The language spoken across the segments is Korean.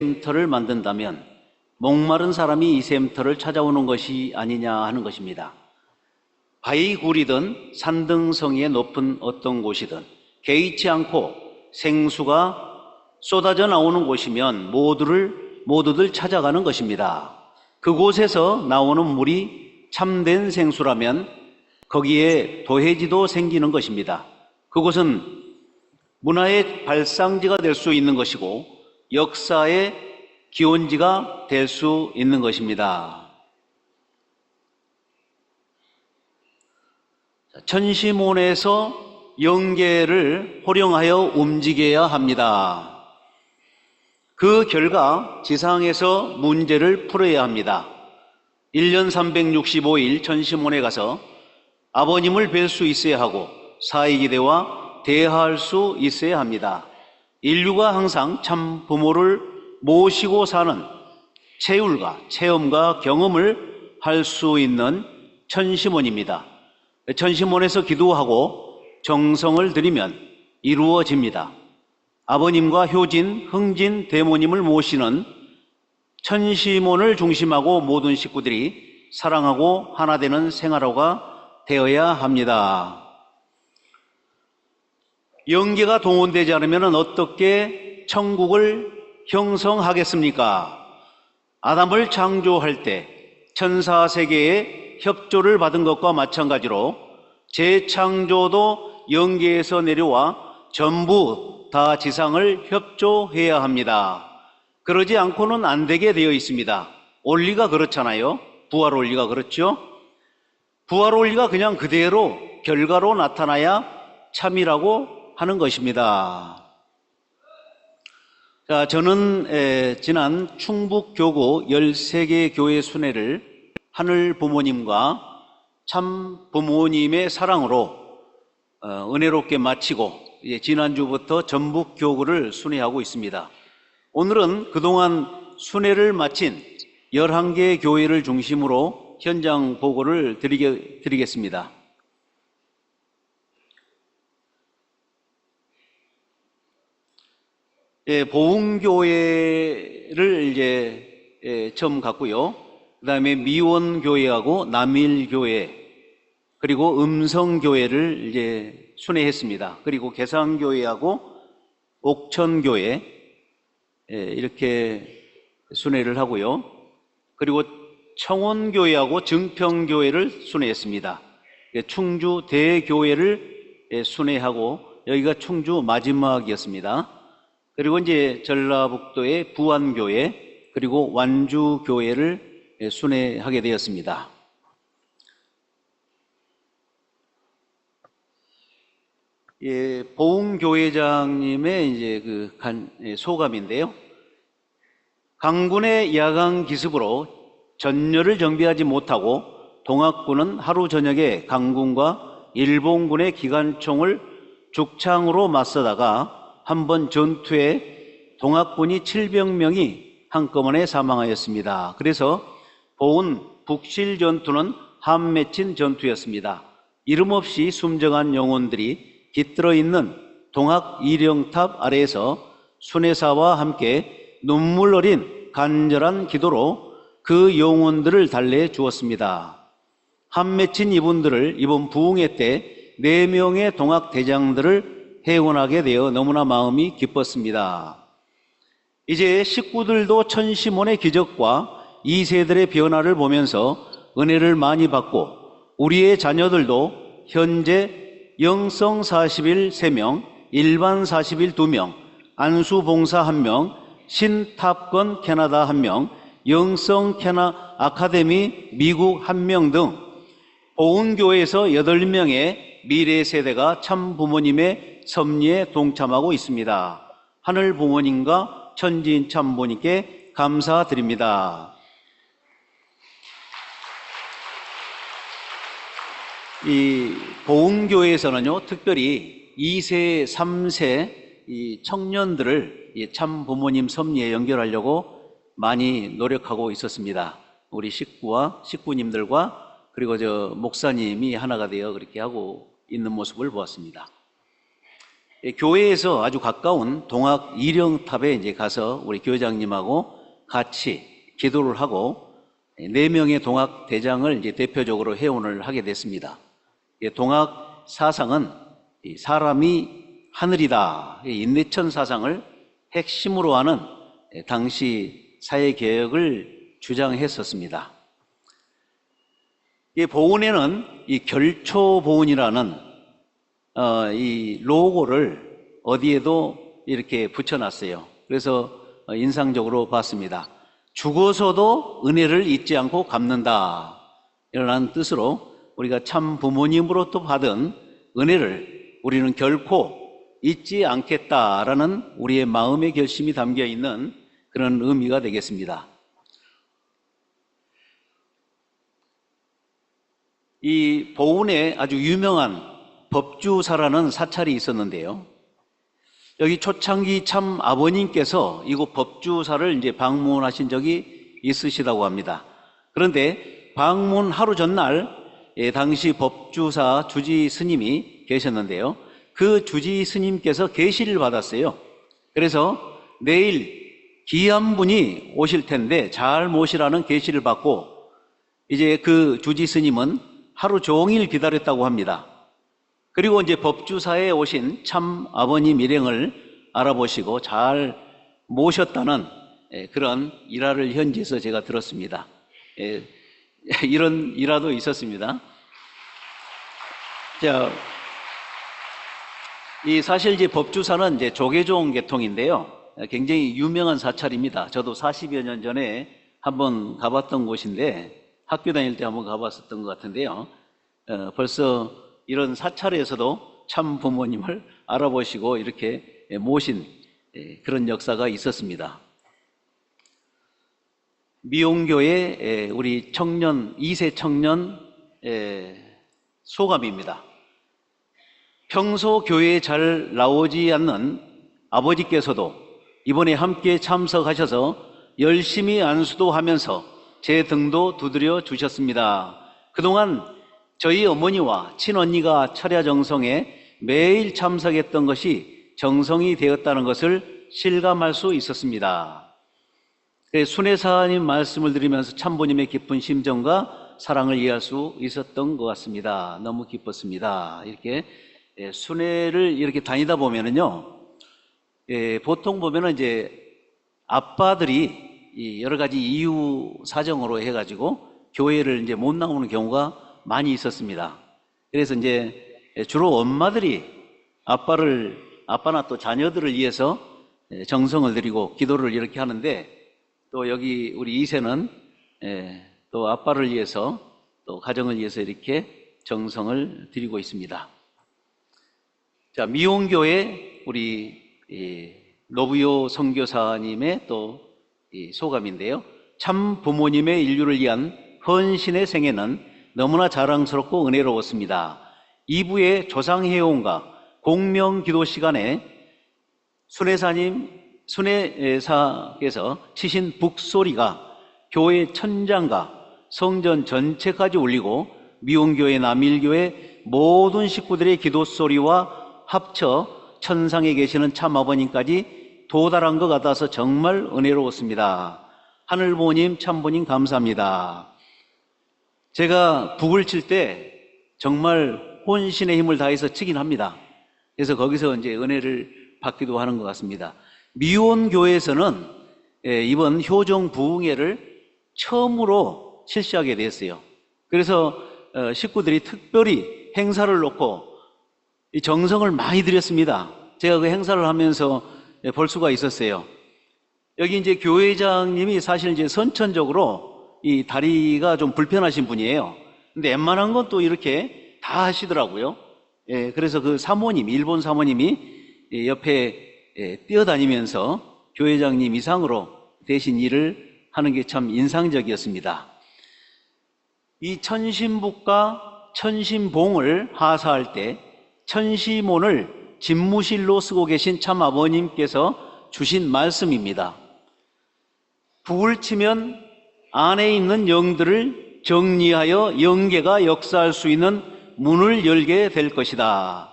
쉼터를 만든다면 목마른 사람이 이 쉼터를 찾아오는 것이 아니냐 하는 것입니다. 바위굴이든 산등성이의 높은 어떤 곳이든 개의치 않고 생수가 쏟아져 나오는 곳이면 모두들 찾아가는 것입니다. 그곳에서 나오는 물이 참된 생수라면 거기에 도해지도 생기는 것입니다. 그곳은 문화의 발상지가 될 수 있는 것이고 역사의 기원지가 될 수 있는 것입니다. 천시몬에서 영계를 호령하여 움직여야 합니다. 그 결과 지상에서 문제를 풀어야 합니다. 1년 365일 천시몬에 가서 아버님을 뵐 수 있어야 하고 사이기대와 대화할 수 있어야 합니다. 인류가 항상 참 부모를 모시고 사는 체율과 체험과 경험을 할 수 있는 천시몬입니다. 천시몬에서 기도하고 정성을 들이면 이루어집니다. 아버님과 효진, 흥진, 대모님을 모시는 천시몬을 중심하고 모든 식구들이 사랑하고 하나 되는 생활화가 되어야 합니다. 영계가 동원되지 않으면 어떻게 천국을 형성하겠습니까? 아담을 창조할 때 천사세계의 협조를 받은 것과 마찬가지로 재창조도 영계에서 내려와 전부 다 지상을 협조해야 합니다. 그러지 않고는 안 되게 되어 있습니다. 원리가 그렇잖아요. 부활 원리가 그렇죠. 부활 원리가 그냥 그대로 결과로 나타나야 참이라고 하는 것입니다. 자, 저는 지난 충북교구 13개 교회 순회를 하늘 부모님과 참 부모님의 사랑으로 은혜롭게 마치고 지난주부터 전북 교구를 순회하고 있습니다. 오늘은 그동안 순회를 마친 11개 교회를 중심으로 현장 보고를 드리겠습니다. 보흥교회를 처음 갔고요. 그 다음에 미원교회하고 남일교회, 그리고 음성교회를 순회했습니다. 그리고 계산교회하고 옥천교회, 이렇게 순회를 하고요. 그리고 청원교회하고 증평교회를 순회했습니다. 충주 대교회를 순회하고 여기가 충주 마지막이었습니다. 그리고 이제 전라북도의 부안교회, 그리고 완주교회를 순회하게 되었습니다. 보흥교회장님의 이제 소감인데요. 강군의 야간 기습으로 전열을 정비하지 못하고 동학군은 하루 저녁에 강군과 일본군의 기관총을 죽창으로 맞서다가 한번 전투에 동학군이 700명이 한꺼번에 사망하였습니다. 그래서 보훈 북실 전투는 한 맺힌 전투였습니다. 이름 없이 숨정한 영혼들이 깃들어 있는 동학 이령탑 아래에서 순회사와 함께 눈물 어린 간절한 기도로 그 영혼들을 달래 주었습니다. 한 맺힌 이분들을 이번 부흥회 때 4명의 동학 대장들을 해원하게 되어 너무나 마음이 기뻤습니다. 이제 식구들도 천시몬의 기적과 2세들의 변화를 보면서 은혜를 많이 받고 우리의 자녀들도 현재 영성 40일 3명, 일반 40일 2명, 안수봉사 1명, 신탑건 캐나다 1명, 영성 캐나 아카데미 미국 1명 등 보훈교회에서 8명의 미래 세대가 참 부모님의 섭리에 동참하고 있습니다. 하늘 부모님과 천지인 참 부모님께 감사드립니다. 이 보훈교회에서는요, 특별히 2세, 3세 이 청년들을 참 부모님 섭리에 연결하려고 많이 노력하고 있었습니다. 우리 식구님들과 그리고 목사님이 하나가 되어 그렇게 하고 있는 모습을 보았습니다. 교회에서 아주 가까운 동학 이령탑에 이제 가서 우리 교회장님하고 같이 기도를 하고 4명의 동학 대장을 이제 대표적으로 회원을 하게 됐습니다. 동학 사상은 사람이 하늘이다, 인내천 사상을 핵심으로 하는 당시 사회개혁을 주장했었습니다. 이 보훈에는 이 결초보훈이라는 이 로고를 어디에도 이렇게 붙여놨어요. 그래서 인상적으로 봤습니다. 죽어서도 은혜를 잊지 않고 갚는다, 이라는 뜻으로 우리가 참 부모님으로부터 받은 은혜를 우리는 결코 잊지 않겠다라는 우리의 마음의 결심이 담겨 있는 그런 의미가 되겠습니다. 이 보훈에 아주 유명한 법주사라는 사찰이 있었는데요. 여기 초창기 참 아버님께서 이곳 법주사를 이제 방문하신 적이 있으시다고 합니다. 그런데 방문 하루 전날 당시 법주사 주지 스님이 계셨는데요. 그 주지 스님께서 계시를 받았어요. 그래서 내일 귀한 분이 오실 텐데 잘 모시라는 계시를 받고 이제 그 주지 스님은 하루 종일 기다렸다고 합니다. 그리고 이제 법주사에 오신 참 아버님 일행을 알아보시고 잘 모셨다는 그런 일화를 현지에서 제가 들었습니다. 이런 일화도 있었습니다. 자, 이 사실 이제 법주사는 이제 조계종 계통인데요. 굉장히 유명한 사찰입니다. 저도 40여 년 전에 한번 가봤던 곳인데 학교 다닐 때 한번 가봤었던 것 같은데요. 벌써 이런 사찰에서도 참 부모님을 알아보시고 이렇게 모신 그런 역사가 있었습니다. 미용교회 우리 청년, 2세 청년 소감입니다. 평소 교회에 잘 나오지 않는 아버지께서도 이번에 함께 참석하셔서 열심히 안수도 하면서 제 등도 두드려 주셨습니다. 그동안 저희 어머니와 친언니가 철야 정성에 매일 참석했던 것이 정성이 되었다는 것을 실감할 수 있었습니다. 순회사님 말씀을 들으면서 참부님의 깊은 심정과 사랑을 이해할 수 있었던 것 같습니다. 너무 기뻤습니다. 이렇게 순회를 이렇게 다니다 보면은요, 보통 보면은 이제 아빠들이 여러 가지 이유 사정으로 해가지고 교회를 이제 못 나오는 경우가 많이 있었습니다. 그래서 이제 주로 엄마들이 아빠나 또 자녀들을 위해서 정성을 들이고 기도를 이렇게 하는데, 또 여기 우리 2세는 또 아빠를 위해서 또 가정을 위해서 이렇게 정성을 드리고 있습니다. 자, 미용교회 우리 노부요 선교사님의 또 소감인데요. 참 부모님의 인류를 위한 헌신의 생애는 너무나 자랑스럽고 은혜로웠습니다. 2부의 조상회원과 공명기도 시간에 순회사께서 치신 북소리가 교회 천장과 성전 전체까지 울리고 미용교회, 남일교회 모든 식구들의 기도소리와 합쳐 천상에 계시는 참아버님까지 도달한 것 같아서 정말 은혜로웠습니다. 하늘부모님, 참부님 감사합니다. 제가 북을 칠 때 정말 혼신의 힘을 다해서 치긴 합니다. 그래서 거기서 이제 은혜를 받기도 하는 것 같습니다. 미원교회에서는 이번 효정 부흥회를 처음으로 실시하게 됐어요. 그래서 식구들이 특별히 행사를 놓고 이 정성을 많이 들였습니다. 제가 그 행사를 하면서 볼 수가 있었어요. 여기 이제 교회장님이 사실 이제 선천적으로 이 다리가 좀 불편하신 분이에요. 근데 웬만한 건 또 이렇게 다 하시더라고요. 그래서 그 사모님, 일본 사모님이 옆에 뛰어다니면서 교회장님 이상으로 대신 일을 하는 게 참 인상적이었습니다. 이 천신북과 천신봉을 하사할 때 천시몬을 집무실로 쓰고 계신 참 아버님께서 주신 말씀입니다. 북을 치면 안에 있는 영들을 정리하여 영계가 역사할 수 있는 문을 열게 될 것이다.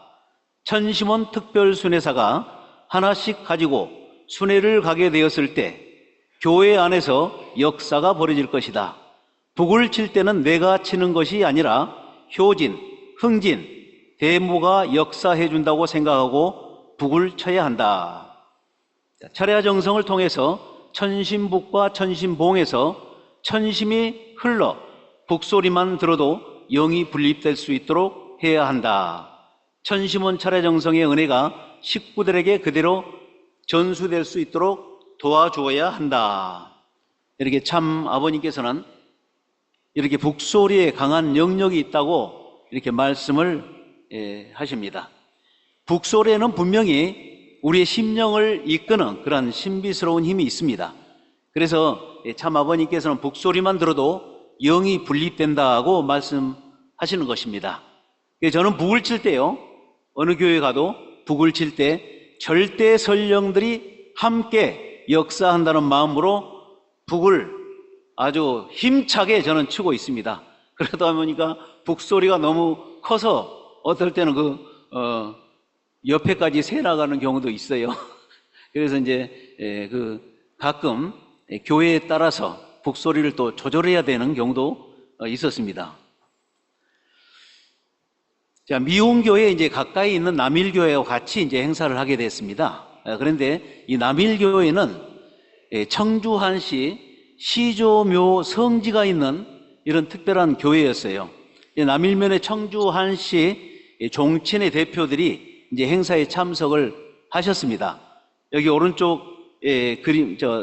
천심원 특별순회사가 하나씩 가지고 순회를 가게 되었을 때 교회 안에서 역사가 벌어질 것이다. 북을 칠 때는 내가 치는 것이 아니라 효진, 흥진, 대모가 역사해 준다고 생각하고 북을 쳐야 한다. 철야 정성을 통해서 천심북과 천심봉에서 천심이 흘러 북소리만 들어도 영이 분립될 수 있도록 해야 한다. 천심원 철야 정성의 은혜가 식구들에게 그대로 전수될 수 있도록 도와주어야 한다. 이렇게 참 아버님께서는 이렇게 북소리에 강한 영역이 있다고 이렇게 말씀을 하십니다. 북소리에는 분명히 우리의 심령을 이끄는 그런 신비스러운 힘이 있습니다. 그래서 참 아버님께서는 북소리만 들어도 영이 분립된다고 말씀하시는 것입니다. 저는 북을 칠 때요, 어느 교회 가도 북을 칠 때 절대 설령들이 함께 역사한다는 마음으로 북을 아주 힘차게 저는 치고 있습니다. 그러다 보니까 북소리가 너무 커서 어떨 때는 옆에까지 새 나가는 경우도 있어요. 그래서 이제 가끔 교회에 따라서 북소리를 또 조절해야 되는 경우도 있었습니다. 자, 미혼교회에 이제 가까이 있는 남일교회와 같이 이제 행사를 하게 됐습니다. 그런데 이 남일교회는 청주한시 시조묘 성지가 있는 이런 특별한 교회였어요. 남일면의 청주한시 종친의 대표들이 이제 행사에 참석을 하셨습니다. 여기 오른쪽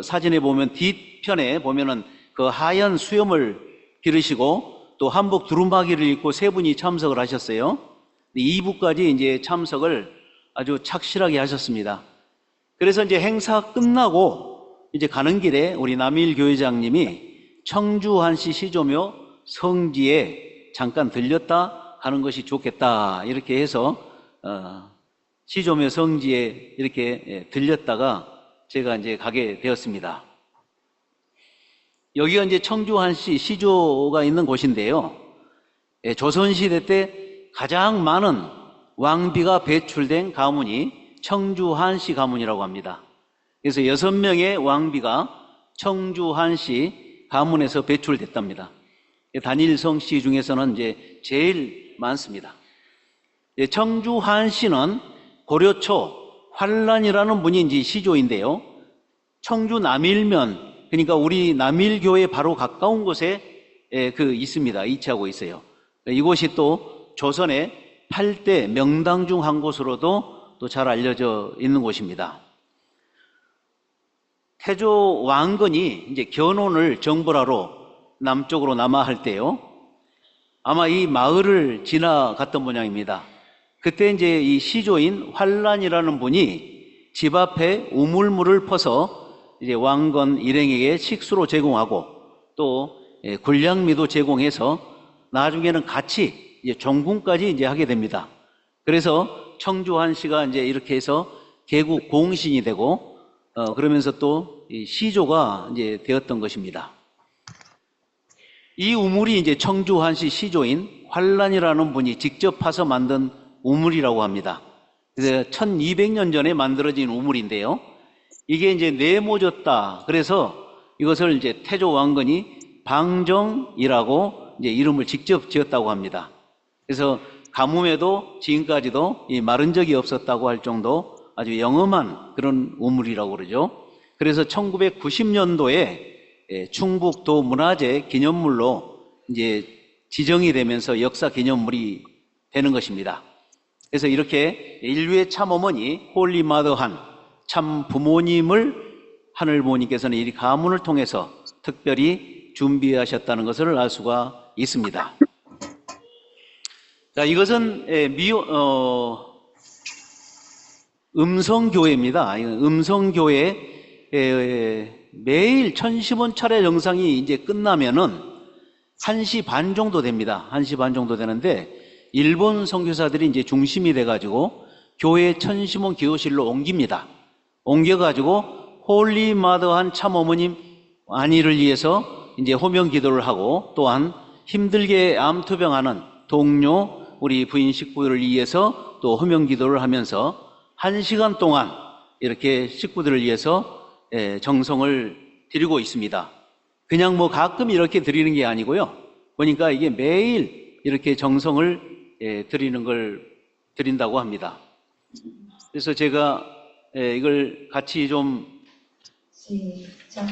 사진에 보면 뒤편에 보면은 그 하얀 수염을 기르시고 또 한복 두루마기를 입고 세 분이 참석을 하셨어요. 2부까지 이제 참석을 아주 착실하게 하셨습니다. 그래서 이제 행사 끝나고 이제 가는 길에 우리 남일 교회장님이 청주한시 시조묘 성지에 잠깐 들렸다 가는 것이 좋겠다 이렇게 해서 시조묘 성지에 이렇게 들렸다가 제가 이제 가게 되었습니다. 여기가 이제 청주한시 시조가 있는 곳인데요. 조선시대 때 가장 많은 왕비가 배출된 가문이 청주한시 가문이라고 합니다. 그래서 6명의 왕비가 청주한시 가문에서 배출됐답니다. 단일성씨 중에서는 이제 제일 많습니다. 청주한시는 고려초 환란이라는 분이 이제 시조인데요. 청주 남일면, 그러니까 우리 남일교회 바로 가까운 곳에 있습니다. 위치하고 있어요. 이곳이 또 조선의 8대 명당 중 한 곳으로도 또 잘 알려져 있는 곳입니다. 태조 왕건이 이제 견훤을 정벌하러 남쪽으로 남하할 때요, 아마 이 마을을 지나갔던 모양입니다. 그때 이제 이 시조인 환란이라는 분이 집 앞에 우물물을 퍼서 이제 왕건 일행에게 식수로 제공하고 또 군량미도 제공해서 나중에는 같이 이제 종군까지 이제 하게 됩니다. 그래서 청주한시가 이제 이렇게 해서 개국 공신이 되고 그러면서 또 이 시조가 이제 되었던 것입니다. 이 우물이 이제 청주한시 시조인 환란이라는 분이 직접 파서 만든 우물이라고 합니다. 그래서 1200년 전에 만들어진 우물인데요. 이게 이제 네모졌다. 그래서 이것을 이제 태조 왕건이 방정이라고 이제 이름을 직접 지었다고 합니다. 그래서 가뭄에도 지금까지도 마른 적이 없었다고 할 정도 아주 영험한 그런 우물이라고 그러죠. 그래서 1990년도에 충북도 문화재 기념물로 이제 지정이 되면서 역사 기념물이 되는 것입니다. 그래서 이렇게 인류의 참 어머니 홀리마더한 참 부모님을 하늘부모님께서는 이 가문을 통해서 특별히 준비하셨다는 것을 알 수가 있습니다. 자, 이것은 음성교회입니다. 음성교회 매일 천심원 차례 영상이 이제 끝나면은 1시 반 정도 됩니다. 1시 반 정도 되는데 일본 선교사들이 이제 중심이 돼가지고 교회 천심원 기도실로 옮깁니다. 옮겨가지고 홀리마더한 참어머님 안위를 위해서 이제 호명 기도를 하고 또한 힘들게 암투병하는 동료 우리 부인 식구를 위해서 또 허명 기도를 하면서 1시간 동안 이렇게 식구들을 위해서 정성을 드리고 있습니다. 그냥 뭐 가끔 이렇게 드리는 게 아니고요. 보니까 이게 매일 이렇게 정성을 드린다고 합니다. 그래서 제가 이걸 같이 좀 시작.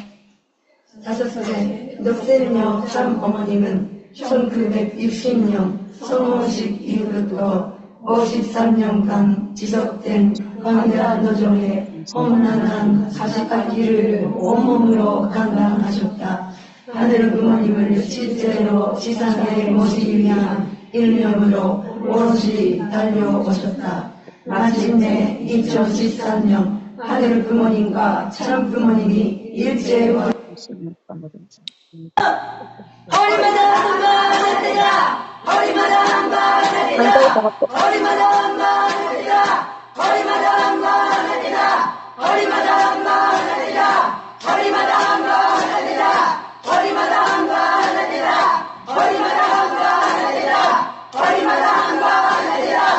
다섯째, 넉세녀 참 어머님은 1960년 성원식 이후부터 53년간 지속된 광야 노정에 험난한 48기를 온몸으로 감당하셨다. 하늘 부모님을 실제로 지상에 모시기 위한 일념으로 오롯이 달려오셨다. 마침내 2013년 하늘 부모님과 참 부모님이 일제와 어리마다 한번하리라 어리마다 한번하리라 어리마다 한번하리라 어리마다 한번하리라 어리마다 한번하리라 어리마다 한번하리라 어리마다 한번하리라 어리마다 한번하리라 어리마다 한번하리라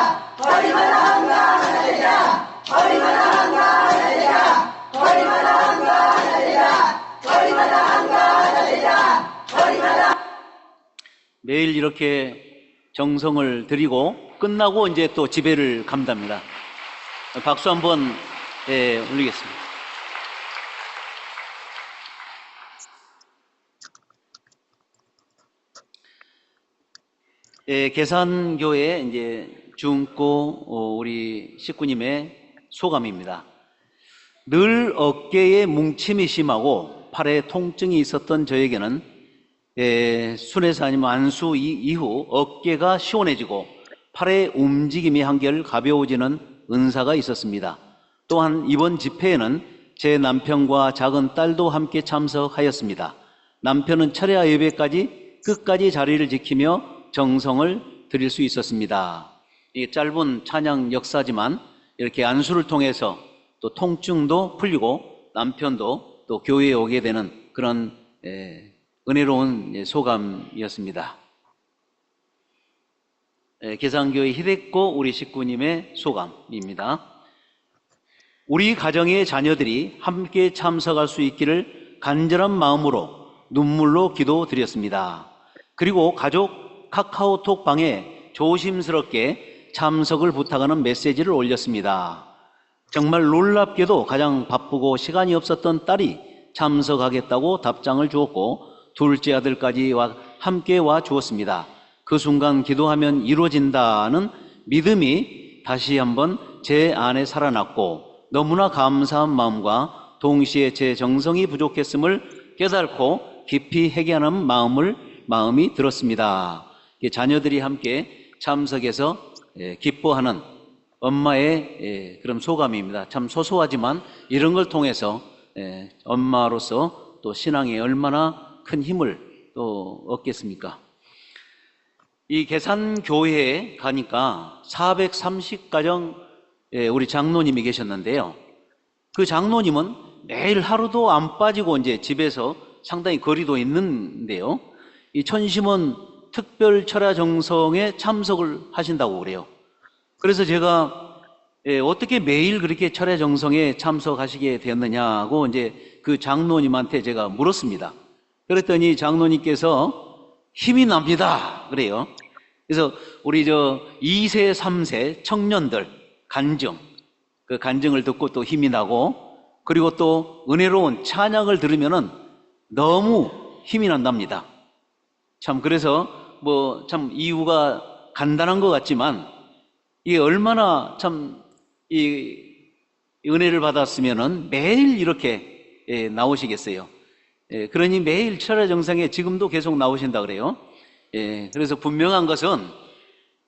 어리마다 한번하리라 어리마다 한번하리라 어리마다 한번하리라 어리마다 한번하리라 어리마다. 매일 이렇게 정성을 드리고 끝나고 이제 또 집회를 갑니다. 박수 한번 올리겠습니다. 계산교회 이제 중고 우리 식구님의 소감입니다. 늘 어깨에 뭉침이 심하고 팔에 통증이 있었던 저에게는 순회사 아니면 안수 이후 어깨가 시원해지고 팔의 움직임이 한결 가벼워지는 은사가 있었습니다. 또한 이번 집회에는 제 남편과 작은 딸도 함께 참석하였습니다. 남편은 철야 예배까지 끝까지 자리를 지키며 정성을 드릴 수 있었습니다. 이 짧은 찬양 역사지만 이렇게 안수를 통해서 또 통증도 풀리고 남편도 또 교회에 오게 되는 그런 은혜로운 소감이었습니다. 계산교회 히데코 우리 식구님의 소감입니다. 우리 가정의 자녀들이 함께 참석할 수 있기를 간절한 마음으로 눈물로 기도드렸습니다. 그리고 가족 카카오톡 방에 조심스럽게 참석을 부탁하는 메시지를 올렸습니다. 정말 놀랍게도 가장 바쁘고 시간이 없었던 딸이 참석하겠다고 답장을 주었고 둘째 아들까지 함께 와 주었습니다. 그 순간 기도하면 이루어진다는 믿음이 다시 한번 제 안에 살아났고 너무나 감사한 마음과 동시에 제 정성이 부족했음을 깨닫고 깊이 회개하는 마음이 들었습니다. 자녀들이 함께 참석해서 기뻐하는 엄마의 그런 소감입니다. 참 소소하지만 이런 걸 통해서 엄마로서 또 신앙에 얼마나 큰 힘을 또 얻겠습니까? 이 계산교회에 가니까 430가정 우리 장로님이 계셨는데요. 그 장로님은 매일 하루도 안 빠지고 이제 집에서 상당히 거리도 있는데요. 이 천심원 특별 철야 정성에 참석을 하신다고 그래요. 그래서 제가 어떻게 매일 그렇게 철야 정성에 참석하시게 되었느냐고 이제 그 장로님한테 제가 물었습니다. 그랬더니 장로님께서 힘이 납니다. 그래요. 그래서 우리 2세, 3세 청년들 간증, 그 간증을 듣고 또 힘이 나고 그리고 또 은혜로운 찬양을 들으면은 너무 힘이 난답니다. 참 그래서 뭐 참 이유가 간단한 것 같지만 이게 얼마나 참 이 은혜를 받았으면은 매일 이렇게 나오시겠어요. 그러니 매일 철야 정상에 지금도 계속 나오신다 그래요. 그래서 분명한 것은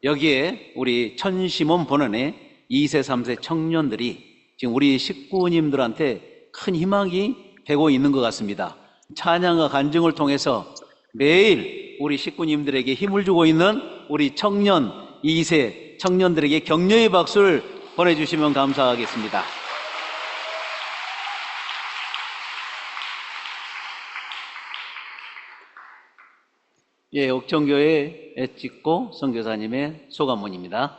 여기에 우리 천심원 본원의 2세, 3세 청년들이 지금 우리 식구님들한테 큰 희망이 되고 있는 것 같습니다. 찬양과 간증을 통해서 매일 우리 식구님들에게 힘을 주고 있는 우리 청년 2세 청년들에게 격려의 박수를 보내주시면 감사하겠습니다. 옥천교회 애찍고 선교사님의 소감문입니다.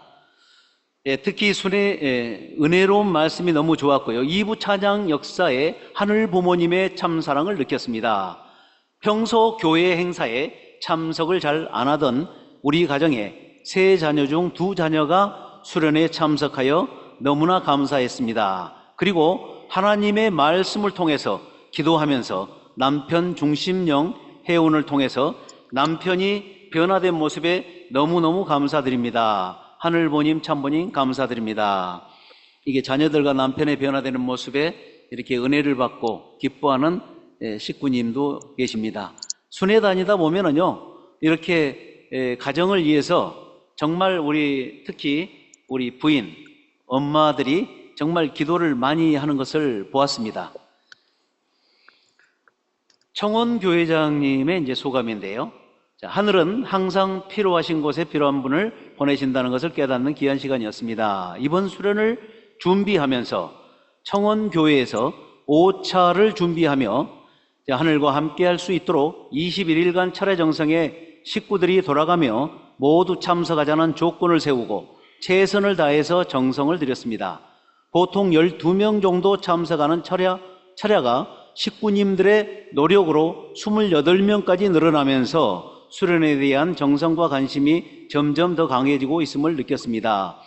특히 순의 은혜로운 말씀이 너무 좋았고요. 2부 찬양 역사에 하늘 부모님의 참사랑을 느꼈습니다. 평소 교회 행사에 참석을 잘 안 하던 우리 가정에 세 자녀 중 두 자녀가 수련회에 참석하여 너무나 감사했습니다. 그리고 하나님의 말씀을 통해서 기도하면서 남편 중심령 회원을 통해서 남편이 변화된 모습에 너무너무 감사드립니다. 하늘보님, 참보님 감사드립니다. 이게 자녀들과 남편의 변화되는 모습에 이렇게 은혜를 받고 기뻐하는 식구님도 계십니다. 순회 다니다 보면은요, 이렇게 가정을 위해서 정말 특히 우리 부인, 엄마들이 정말 기도를 많이 하는 것을 보았습니다. 청원교회장님의 이제 소감인데요. 자, 하늘은 항상 필요하신 곳에 필요한 분을 보내신다는 것을 깨닫는 귀한 시간이었습니다. 이번 수련을 준비하면서 청원교회에서 5차를 준비하며 하늘과 함께할 수 있도록 21일간 차례 정성에 식구들이 돌아가며 모두 참석하자는 조건을 세우고 최선을 다해서 정성을 들였습니다. 보통 12명 정도 참석하는 차례가 식구님들의 노력으로 28명까지 늘어나면서 수련에 대한 정성과 관심이 점점 더 강해지고 있음을 느꼈습니다.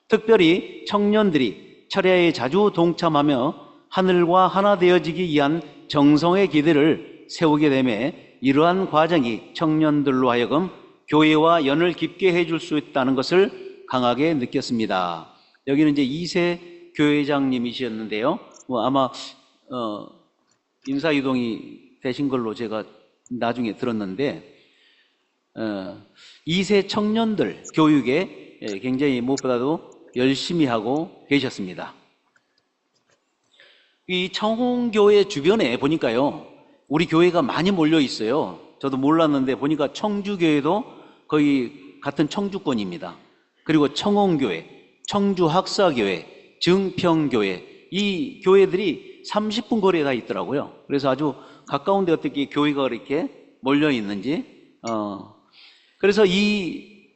특별히 청년들이 철야에 자주 동참하며 하늘과 하나 되어지기 위한 정성의 기대를 세우게 되매 이러한 과정이 청년들로 하여금 교회와 연을 깊게 해줄 수 있다는 것을 강하게 느꼈습니다. 여기는 이제 이세 교회장님이셨는데요. 아마 인사이동이 되신 걸로 제가 나중에 들었는데, 이세 청년들 교육에 굉장히 무엇보다도 열심히 하고 계셨습니다. 이 청홍교회 주변에 보니까요, 우리 교회가 많이 몰려 있어요. 저도 몰랐는데 보니까 청주교회도 거의 같은 청주권입니다. 그리고 청홍교회, 청주학사교회, 증평교회, 이 교회들이 30분 거리에 다 있더라고요. 그래서 아주 가까운데 어떻게 교회가 이렇게 몰려 있는지. 그래서 이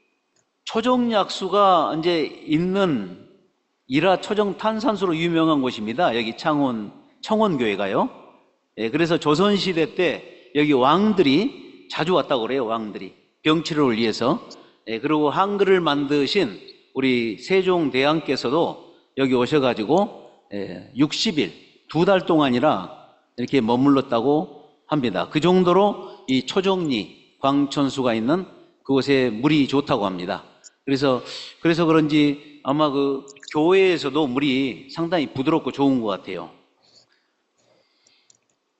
초정약수가 이제 있는 이라 초정 탄산수로 유명한 곳입니다. 여기 청원교회가요. 그래서 조선시대 때 여기 왕들이 자주 왔다고 그래요. 왕들이 병치료를 위해서. 그리고 한글을 만드신 우리 세종대왕께서도 여기 오셔가지고 60일, 2달 동안이라 이렇게 머물렀다고 합니다. 그 정도로 이 초정리 광천수가 있는 그곳에 물이 좋다고 합니다. 그래서 그런지 아마 그 교회에서도 물이 상당히 부드럽고 좋은 것 같아요.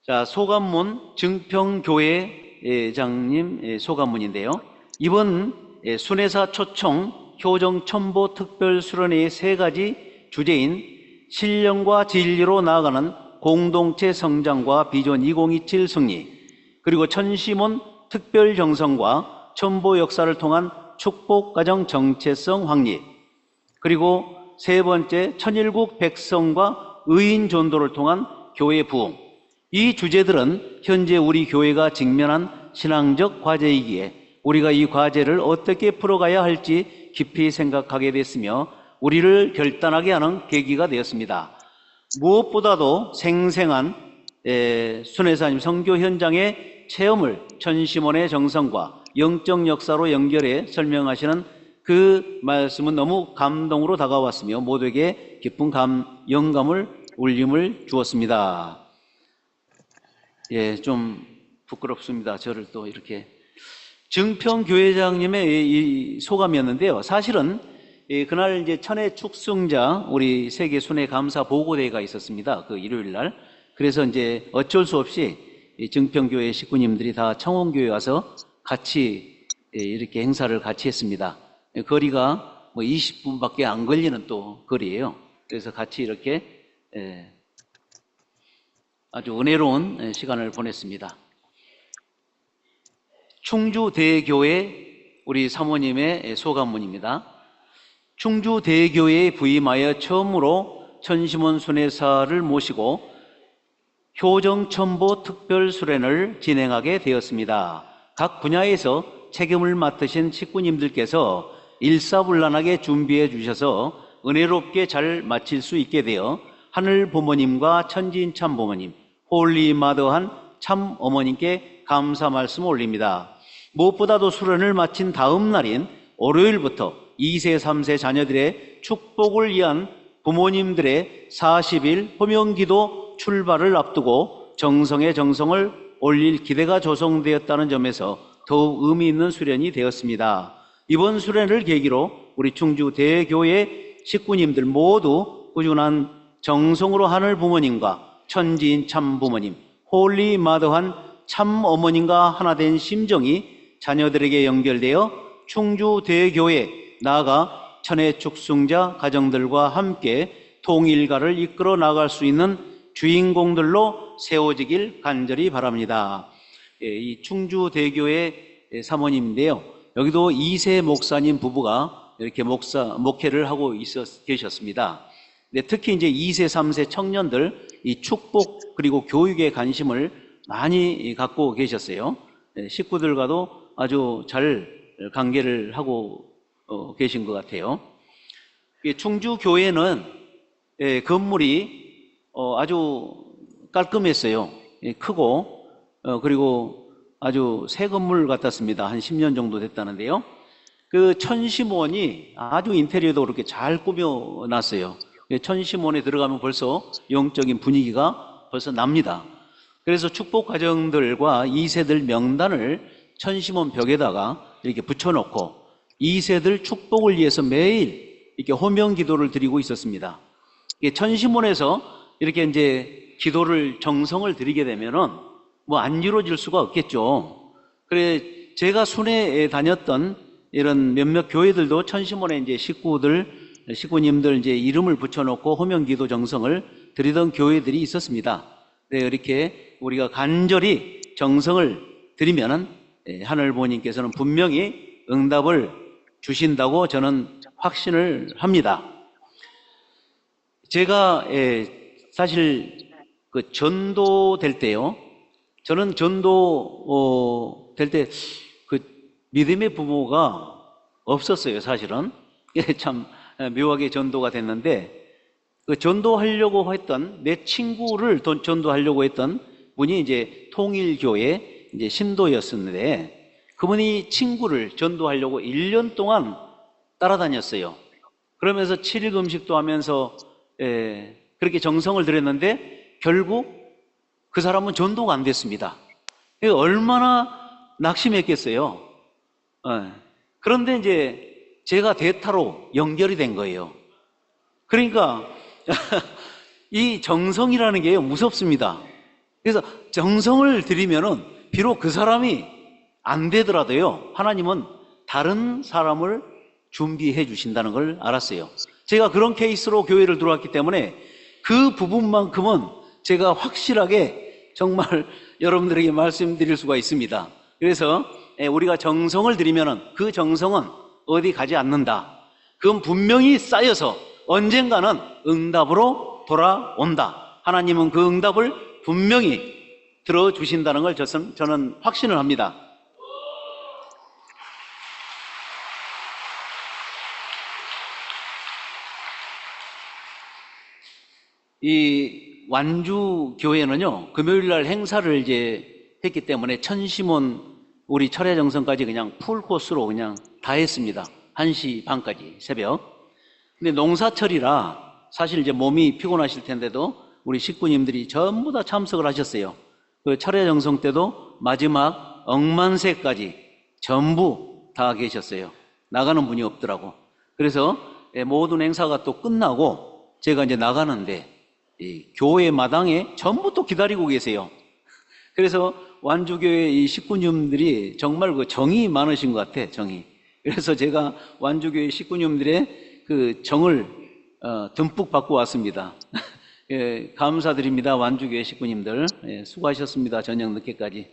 자, 소감문 증평교회장님 소감문인데요. 이번 순회사 초청 효정 첨보 특별 수련회의 3가지 주제인 신령과 진리로 나아가는 공동체 성장과 비전 2027 승리, 그리고 천시몬 특별 정성과 첨보 역사를 통한 축복 가정 정체성 확립, 그리고 3번째 천일국 백성과 의인 전도를 통한 교회 부흥. 이 주제들은 현재 우리 교회가 직면한 신앙적 과제이기에 우리가 이 과제를 어떻게 풀어가야 할지 깊이 생각하게 됐으며 우리를 결단하게 하는 계기가 되었습니다. 무엇보다도 생생한 순회사님 선교 현장의 체험을 천시몬의 정성과 영적 역사로 연결해 설명하시는 그 말씀은 너무 감동으로 다가왔으며 모두에게 기쁜 영감을 울림을 주었습니다. 좀 부끄럽습니다. 저를 또 이렇게. 증평교회장님의 이 소감이었는데요. 사실은 그날 이제 천혜 축승자 우리 세계 순회 감사 보고대회가 있었습니다. 그 일요일 날. 그래서 이제 어쩔 수 없이 증평교회 식구님들이 다 청원교회 와서 같이 이렇게 행사를 같이 했습니다. 거리가 뭐 20분밖에 안 걸리는 또 거리예요. 그래서 같이 이렇게 아주 은혜로운 시간을 보냈습니다. 충주대교회 우리 사모님의 소감문입니다. 충주대교회에 부임하여 처음으로 천시몬 순회사를 모시고 효정첨보 특별수련을 진행하게 되었습니다. 각 분야에서 책임을 맡으신 식구님들께서 일사불란하게 준비해 주셔서 은혜롭게 잘 마칠 수 있게 되어 하늘 부모님과 천지인 참 부모님, 홀리 마더한 참 어머님께 감사 말씀 올립니다. 무엇보다도 수련을 마친 다음 날인 월요일부터 2세, 3세 자녀들의 축복을 위한 부모님들의 40일 호명기도 출발을 앞두고 정성에 정성을 올릴 기대가 조성되었다는 점에서 더욱 의미 있는 수련이 되었습니다. 이번 수련을 계기로 우리 충주 대교회 식구님들 모두 꾸준한 정성으로 하늘 부모님과 천지인 참 부모님, 홀리 마더한 참 어머님과 하나 된 심정이 자녀들에게 연결되어 충주 대교회 나아가 천의 축승자 가정들과 함께 통일가를 이끌어 나갈 수 있는 주인공들로 세워지길 간절히 바랍니다. 이 충주 대교회 사모님인데요. 여기도 이세 목사님 부부가 이렇게 목회를 하고 계셨습니다. 특히 이제 2세, 3세 청년들 이 축복 그리고 교육에 관심을 많이 갖고 계셨어요. 식구들과도 아주 잘 관계를 하고 계신 것 같아요. 충주 교회는 건물이 아주 깔끔했어요. 크고 그리고 아주 새 건물 같았습니다. 한 10년 정도 됐다는데요. 그 천심원이 아주 인테리어도 그렇게 잘 꾸며놨어요. 천심원에 들어가면 벌써 영적인 분위기가 벌써 납니다. 그래서 축복 가정들과 2세들 명단을 천심원 벽에다가 이렇게 붙여놓고 2세들 축복을 위해서 매일 이렇게 호명 기도를 드리고 있었습니다. 천심원에서 이렇게 이제 기도를 정성을 드리게 되면은 뭐 안 이루어질 수가 없겠죠. 그래 제가 순회에 다녔던 이런 몇몇 교회들도 천심원에 이제 식구님들 이제 이름을 붙여놓고 호명 기도 정성을 드리던 교회들이 있었습니다. 네, 이렇게 우리가 간절히 정성을 드리면은 하늘 부모님께서는 분명히 응답을 주신다고 저는 확신을 합니다. 제가 사실 그 전도 될 때요. 저는 전도 될 때 그 믿음의 부모가 없었어요. 사실은 참 묘하게 전도가 됐는데 그 전도하려고 했던 내 친구를 전도하려고 했던 분이 이제 통일교회 이제 신도였었는데 그분이 친구를 전도하려고 1년 동안 따라다녔어요. 그러면서 7일 금식도 하면서 그렇게 정성을 들였는데 결국 그 사람은 전도가 안 됐습니다. 얼마나 낙심했겠어요. 그런데 이제 제가 대타로 연결이 된 거예요. 그러니까 이 정성이라는 게 무섭습니다. 그래서 정성을 들이면은 비록 그 사람이 안 되더라도요, 하나님은 다른 사람을 준비해 주신다는 걸 알았어요. 제가 그런 케이스로 교회를 들어왔기 때문에 그 부분만큼은 제가 확실하게 정말 여러분들에게 말씀드릴 수가 있습니다. 그래서 우리가 정성을 들이면은 그 정성은 어디 가지 않는다. 그건 분명히 쌓여서 언젠가는 응답으로 돌아온다. 하나님은 그 응답을 분명히 들어주신다는 걸 저는 확신을 합니다. 이 완주 교회는요, 금요일 날 행사를 이제 했기 때문에 천심원 우리 철야정성까지 그냥 풀 코스로 그냥 다 했습니다. 1시 반까지 새벽. 근데 농사철이라 사실 이제 몸이 피곤하실 텐데도 우리 식구님들이 전부 다 참석을 하셨어요. 그 철야정성 때도 마지막 억만세까지 전부 다 계셨어요. 나가는 분이 없더라고. 그래서 모든 행사가 또 끝나고 제가 이제 나가는데 이 교회 마당에 전부 또 기다리고 계세요. 그래서 완주교회 이 식구님들이 정말 그 정이 많으신 것 같아, 정이. 그래서 제가 완주교회 식구님들의 그 정을 듬뿍 받고 왔습니다. 예, 감사드립니다, 완주교회 식구님들. 예, 수고하셨습니다, 저녁 늦게까지.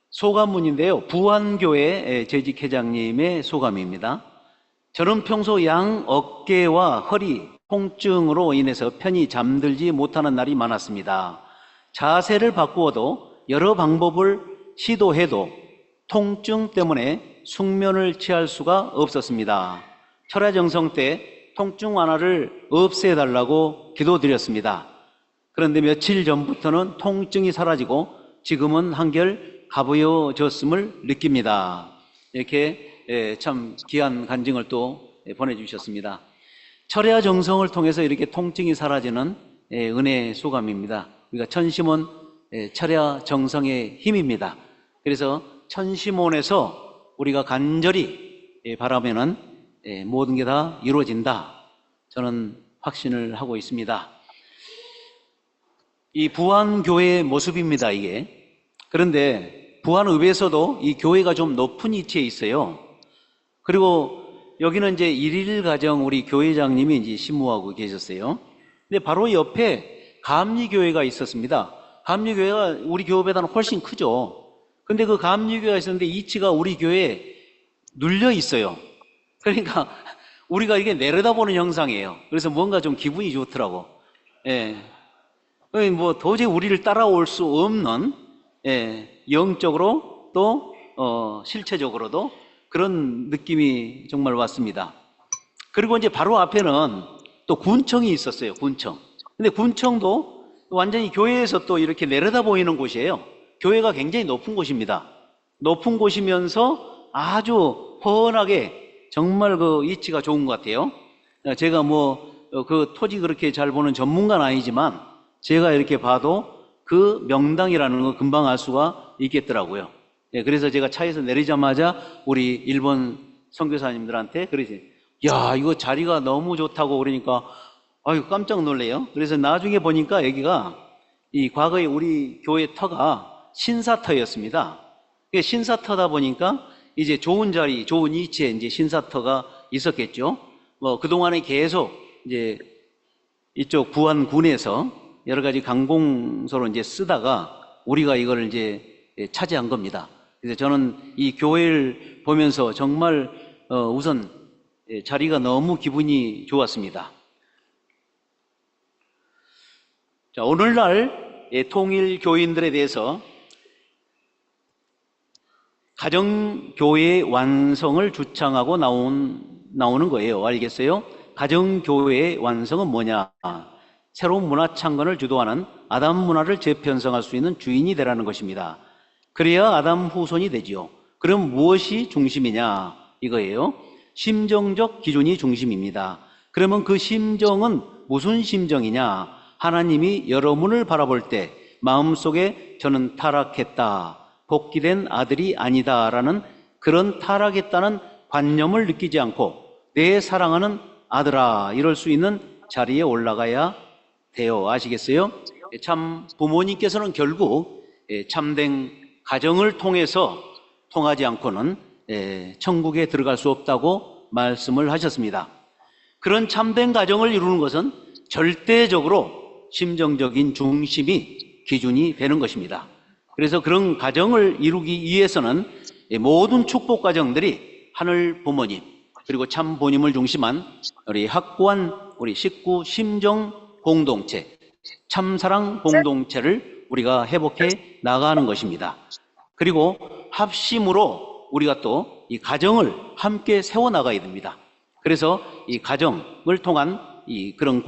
소감문인데요, 부안교회 재직회장님의 소감입니다. 저는 평소 양 어깨와 허리 통증으로 인해서 편히 잠들지 못하는 날이 많았습니다. 자세를 바꾸어도 여러 방법을 시도해도 통증 때문에 숙면을 취할 수가 없었습니다. 철야 정성 때 통증 완화를 없애달라고 기도드렸습니다. 그런데 며칠 전부터는 통증이 사라지고 지금은 한결 가벼워졌음을 느낍니다. 이렇게 참 귀한 간증을 또 보내주셨습니다. 철야 정성을 통해서 이렇게 통증이 사라지는 은혜 소감입니다. 우리가 천심원 철야 정성의 힘입니다. 그래서 천심원에서 우리가 간절히 바라면은 모든 게 다 이루어진다. 저는 확신을 하고 있습니다. 이 부안교회의 모습입니다, 이게. 그런데 부안읍에서도 이 교회가 좀 높은 위치에 있어요. 그리고 여기는 이제 일일 가정 우리 교회장님이 이제 심무하고 계셨어요. 근데 바로 옆에 감리교회가 있었습니다. 감리교회가 우리 교회보다는 훨씬 크죠. 근데 그 감리교회가 있었는데 위치가 우리 교회에 눌려 있어요. 그러니까 우리가 이게 내려다보는 형상이에요. 그래서 뭔가 좀 기분이 좋더라고. 예. 뭐 도저히 우리를 따라올 수 없는 영적으로 또 실체적으로도 그런 느낌이 정말 왔습니다. 그리고 이제 바로 앞에는 또 군청이 있었어요. 군청. 근데 군청도 완전히 교회에서 또 이렇게 내려다 보이는 곳이에요. 교회가 굉장히 높은 곳입니다. 높은 곳이면서 아주 훤하게 정말 그 위치가 좋은 것 같아요. 제가 뭐 그 토지 그렇게 잘 보는 전문가는 아니지만 제가 이렇게 봐도 그 명당이라는 거 금방 알 수가 있겠더라고요. 그래서 제가 차에서 내리자마자 우리 일본 선교사님들한테 그러지, 야, 이거 자리가 너무 좋다고 그러니까 아유 깜짝 놀래요. 그래서 나중에 보니까 여기가 이 과거에 우리 교회 터가 신사터였습니다. 신사터다 보니까 이제 좋은 자리, 좋은 위치에 이제 신사터가 있었겠죠. 뭐 그동안에 계속 이제 이쪽 부안군에서 여러 가지 강공소로 이제 쓰다가 우리가 이걸 이제 차지한 겁니다. 그래서 저는 이 교회를 보면서 정말 우선 자리가 너무 기분이 좋았습니다. 자, 오늘날 통일 교인들에 대해서 가정교회의 완성을 주창하고 나오는 거예요. 알겠어요? 가정교회의 완성은 뭐냐? 새로운 문화 창건을 주도하는 아담 문화를 재편성할 수 있는 주인이 되라는 것입니다. 그래야 아담 후손이 되지요. 그럼 무엇이 중심이냐? 이거예요. 심정적 기준이 중심입니다. 그러면 그 심정은 무슨 심정이냐? 하나님이 여러분을 바라볼 때 마음속에 저는 타락했다, 복귀된 아들이 아니다라는 그런 타락했다는 관념을 느끼지 않고 내 사랑하는 아들아 이럴 수 있는 자리에 올라가야 돼요. 아시겠어요? 참 부모님께서는 결국 참된 가정을 통하지 않고는 천국에 들어갈 수 없다고 말씀을 하셨습니다. 그런 참된 가정을 이루는 것은 절대적으로 심정적인 중심이 기준이 되는 것입니다. 그래서 그런 가정을 이루기 위해서는 모든 축복 가정들이 하늘 부모님 그리고 참 부모님을 중심한 우리 확고한 우리 식구 심정 공동체, 참사랑 공동체를 우리가 회복해 나가는 것입니다. 그리고 합심으로 우리가 또 이 가정을 함께 세워나가야 됩니다. 그래서 이 가정을 통한 이 그런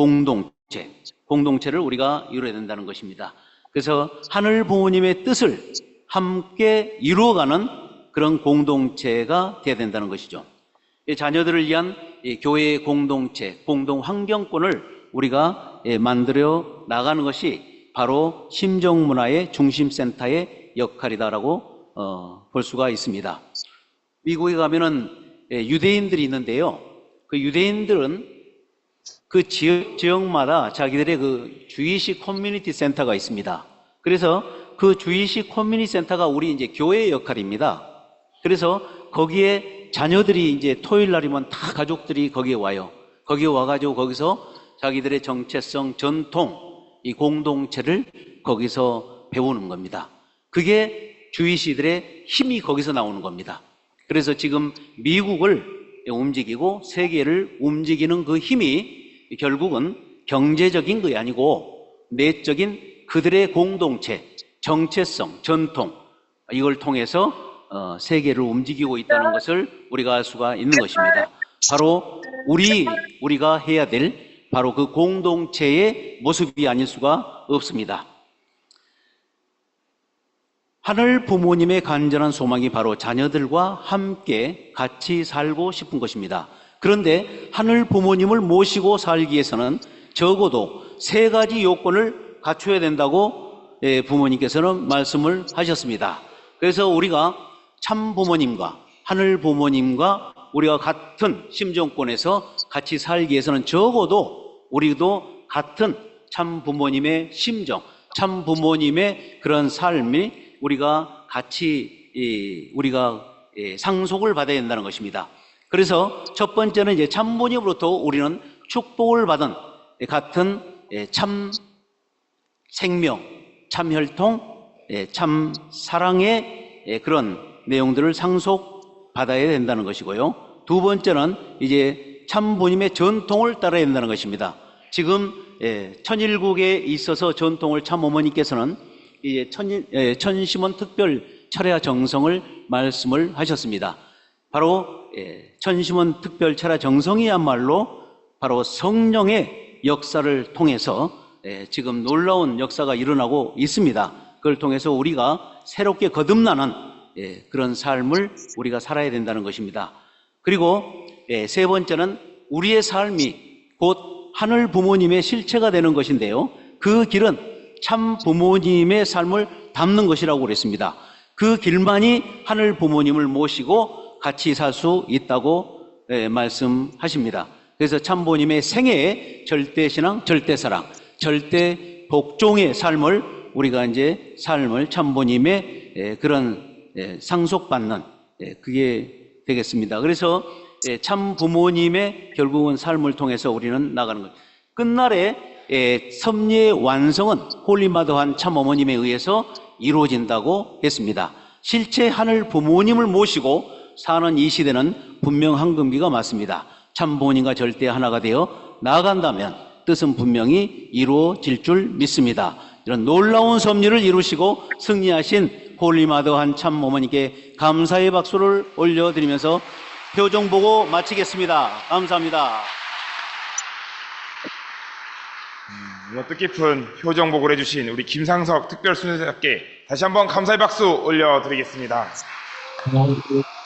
공동체를 우리가 이루어야 된다는 것입니다. 그래서 하늘 부모님의 뜻을 함께 이루어가는 그런 공동체가 되어야 된다는 것이죠. 자녀들을 위한 교회의 공동체, 공동 환경권을 우리가 만들어 나가는 것이 바로 심정문화의 중심센터의 역할이다라고 볼 수가 있습니다. 미국에 가면은 유대인들이 있는데요. 그 유대인들은 그 지역마다 자기들의 그 주이식 커뮤니티 센터가 있습니다. 그래서 그 주이식 커뮤니티 센터가 우리 이제 교회의 역할입니다. 그래서 거기에 자녀들이 이제 토요일 날이면 다 가족들이 거기에 와요. 거기에 와가지고 거기서 자기들의 정체성, 전통, 이 공동체를 거기서 배우는 겁니다. 그게 주이시들의 힘이 거기서 나오는 겁니다. 그래서 지금 미국을 움직이고 세계를 움직이는 그 힘이 결국은 경제적인 것이 아니고 내적인 그들의 공동체, 정체성, 전통 이걸 통해서 세계를 움직이고 있다는 것을 우리가 알 수가 있는 것입니다. 바로 우리가 해야 될 바로 그 공동체의 모습이 아닐 수가 없습니다. 하늘 부모님의 간절한 소망이 바로 자녀들과 함께 같이 살고 싶은 것입니다. 그런데 하늘 부모님을 모시고 살기 위해서는 적어도 3가지 요건을 갖춰야 된다고 부모님께서는 말씀을 하셨습니다. 그래서 우리가 참 부모님과 하늘 부모님과 우리가 같은 심정권에서 같이 살기 위해서는 적어도 우리도 같은 참 부모님의 심정, 참 부모님의 그런 삶이 우리가 같이 상속을 받아야 된다는 것입니다. 그래서 첫 번째는 이제 참 부모님으로부터 우리는 축복을 받은 같은 참 생명, 참 혈통, 참 사랑의 그런 내용들을 상속받아야 된다는 것이고요. 두 번째는 이제 참 부모님의 전통을 따라야 된다는 것입니다. 지금 천일국에 있어서 전통을 참 어머니께서는 이제 천심원 특별 철야 정성을 말씀을 하셨습니다. 바로 천심원 특별 철야 정성이야말로 바로 성령의 역사를 통해서 지금 놀라운 역사가 일어나고 있습니다. 그걸 통해서 우리가 새롭게 거듭나는 그런 삶을 우리가 살아야 된다는 것입니다. 그리고 세 번째는 우리의 삶이 곧 하늘 부모님의 실체가 되는 것인데요. 그 길은 참 부모님의 삶을 담는 것이라고 그랬습니다. 그 길만이 하늘 부모님을 모시고 같이 살 수 있다고 말씀하십니다. 그래서 참 부모님의 생애의 절대신앙, 절대사랑, 절대 복종의 삶을 우리가 이제 삶을 참 부모님의 그런 상속받는 그게 되겠습니다. 그래서 참 부모님의 결국은 삶을 통해서 우리는 나가는 것. 끝날에 섭리의 완성은 홀리마더한 참 어머님에 의해서 이루어진다고 했습니다. 실제 하늘 부모님을 모시고 사는 이 시대는 분명 황금기가 맞습니다. 참 부모님과 절대 하나가 되어 나아간다면 뜻은 분명히 이루어질 줄 믿습니다. 이런 놀라운 섭리를 이루시고 승리하신 홀리마더한 참 어머니께 감사의 박수를 올려드리면서 표정 보고 마치겠습니다. 감사합니다. 뜻깊은 표정복을 해주신 우리 김상석 특별수녀자께 다시 한번 감사의 박수 올려드리겠습니다. 감사합니다.